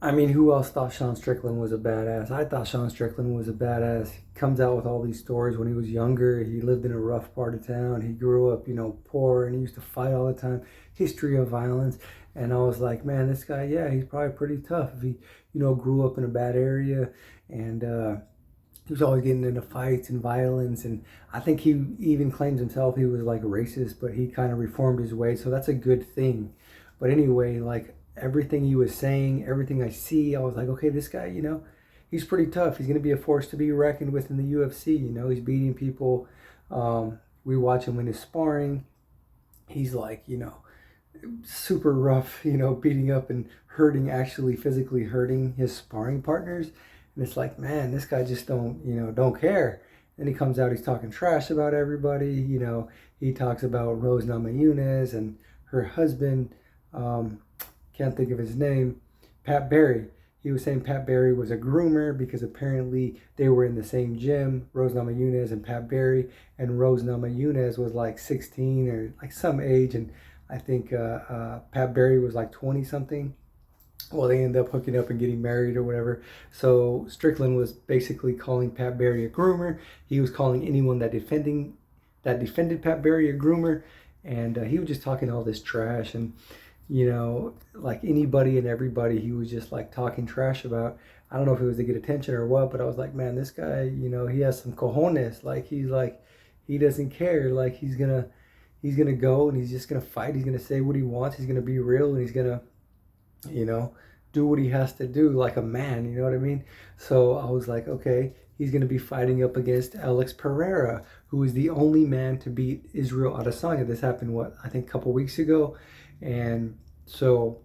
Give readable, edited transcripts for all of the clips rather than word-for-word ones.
I mean, who else thought Sean Strickland was a badass? I thought Sean Strickland was a badass. He comes out with all these stories when he was younger. He lived in a rough part of town. He grew up, poor, and he used to fight all the time. History of violence. And I was like, man, this guy, yeah, he's probably pretty tough. If he, grew up in a bad area and he was always getting into fights and violence. And I think he even claims himself he was like racist, but he kind of reformed his ways. So that's a good thing. But anyway, like, everything he was saying, everything I see, I was like, okay, this guy, he's pretty tough. He's going to be a force to be reckoned with in the UFC. He's beating people. We watch him when he's sparring. He's like, super rough, beating up and hurting, actually physically hurting his sparring partners. And it's like, man, this guy just don't care. And he comes out, he's talking trash about everybody. He talks about Rose Namajunas and her husband. Can't think of his name, Pat Barry. He was saying Pat Barry was a groomer because apparently they were in the same gym, Rose Namajunas and Pat Barry, and Rose Namajunas was like 16 or like some age, and I think Pat Barry was like 20 something. Well, they ended up hooking up and getting married or whatever. So Strickland was basically calling Pat Barry a groomer. He was calling anyone that defended Pat Barry a groomer, and he was just talking all this trash. And like anybody and everybody, he was just like talking trash about. I don't know if it was to get attention or what, but I was like, man, this guy, he has some cojones. Like, he doesn't care. Like, he's gonna go and he's just gonna fight. He's gonna say what he wants. He's gonna be real, and he's gonna, do what he has to do like a man. You know what I mean? So I was like, okay, he's gonna be fighting up against Alex Pereira, who is the only man to beat Israel Adesanya. This happened, I think a couple weeks ago. And so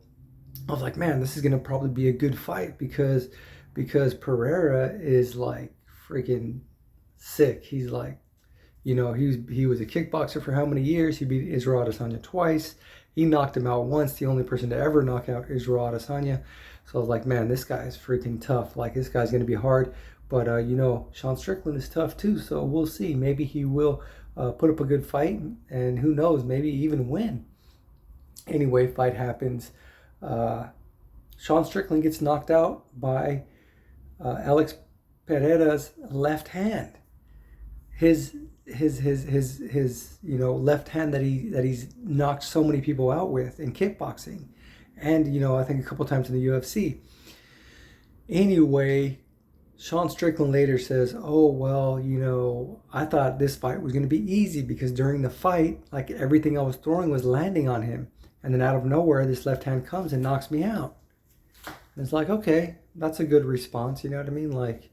I was like, man, this is gonna probably be a good fight because Pereira is like freaking sick. He's like, he was a kickboxer for how many years? He beat Israel Adesanya twice. He knocked him out once, the only person to ever knock out Israel Adesanya. So I was like, man, this guy is freaking tough. Like, this guy's gonna be hard. But Sean Strickland is tough too. So we'll see. Maybe he will put up a good fight, and who knows, maybe even win. Anyway, fight happens. Sean Strickland gets knocked out by Alex Pereira's left hand. His left hand that he's knocked so many people out with in kickboxing, and I think a couple times in the UFC. Anyway, Sean Strickland later says, oh, well, I thought this fight was going to be easy because during the fight, like, everything I was throwing was landing on him. And then out of nowhere, this left hand comes and knocks me out. And it's like, okay, that's a good response. You know what I mean? Like,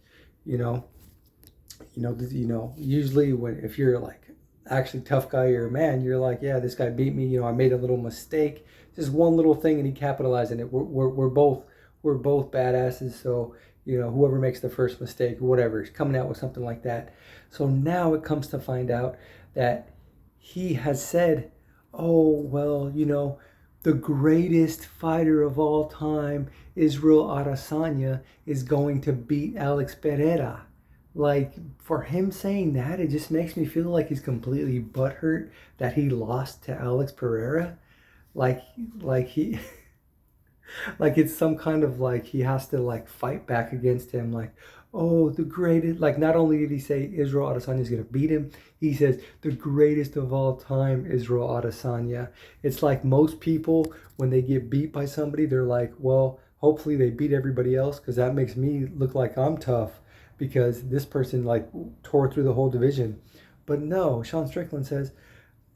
usually if you're like actually tough guy, you're a man, you're like, yeah, this guy beat me. I made a little mistake, just one little thing, and he capitalized on it. We're both badasses. So, whoever makes the first mistake or whatever is coming out with something like that. So now it comes to find out that he has said, oh, well, the greatest fighter of all time, Israel Adesanya, is going to beat Alex Pereira. Like, for him saying that, it just makes me feel like he's completely butthurt that he lost to Alex Pereira. Like he, like it's some kind of like he has to like fight back against him. Like, oh, the greatest. Like, not only did he say Israel Adesanya is going to beat him, he says the greatest of all time, Israel Adesanya. It's like most people, when they get beat by somebody, they're like, well, hopefully they beat everybody else because that makes me look like I'm tough because this person like tore through the whole division. But no, Sean Strickland says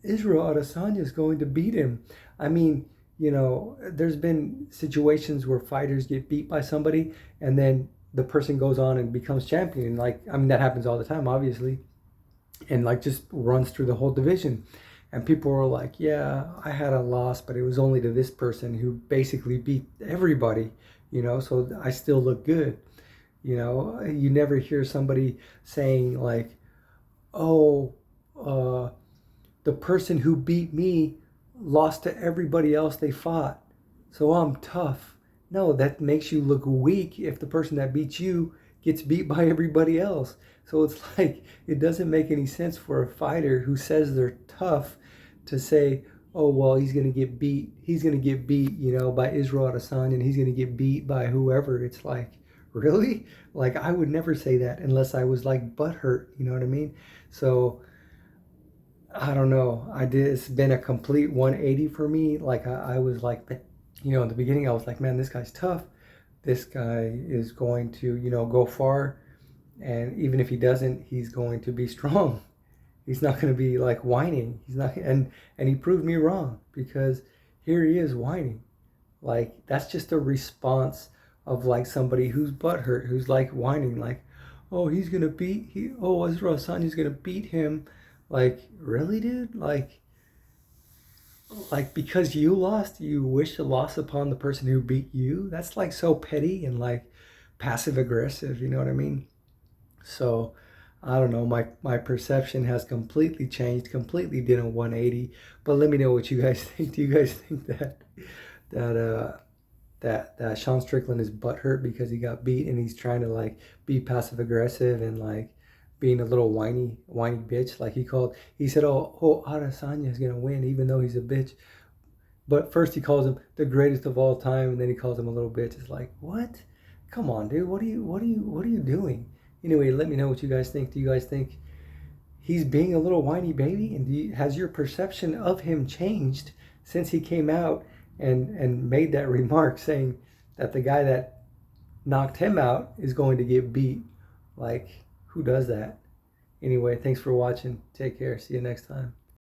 Israel Adesanya is going to beat him. I mean, there's been situations where fighters get beat by somebody and then the person goes on and becomes champion. Like, I mean, that happens all the time, obviously. And like just runs through the whole division. And people were like, yeah, I had a loss, but it was only to this person who basically beat everybody, so I still look good. You never hear somebody saying like, oh, the person who beat me lost to everybody else they fought, so I'm tough. No, that makes you look weak if the person that beats you gets beat by everybody else. So it's like, it doesn't make any sense for a fighter who says they're tough to say, oh well, he's gonna get beat. He's gonna get beat, by Israel Adesanya, and he's gonna get beat by whoever. It's like, really? Like, I would never say that unless I was like butthurt. You know what I mean? So I don't know. I did. It's been a complete 180 for me. Like I was like, in the beginning, I was like, man, this guy's tough. This guy is going to, go far, and even if he doesn't, he's going to be strong. He's not going to be like whining. He's not, and he proved me wrong, because here he is whining. Like, that's just a response of like somebody who's butthurt, who's like whining, like, oh, he's gonna beat Israel Adesanya's gonna beat him. Like, really, dude? Like because you lost, you wish the loss upon the person who beat you? That's like so petty and like passive aggressive, you know what I mean? So I don't know, my perception has completely changed, completely did a 180. But let me know what you guys think. Do you guys think that that Sean Strickland is butthurt because he got beat, and he's trying to like be passive aggressive and like being a little whiny bitch? Like he said, oh, Adesanya is gonna win even though he's a bitch. But first he calls him the greatest of all time, and then he calls him a little bitch. It's like, what? Come on, dude. What are you doing? Anyway, let me know what you guys think. Do you guys think he's being a little whiny baby? And has your perception of him changed since he came out and made that remark saying that the guy that knocked him out is going to get beat? Like, who does that? Anyway, thanks for watching. Take care. See you next time.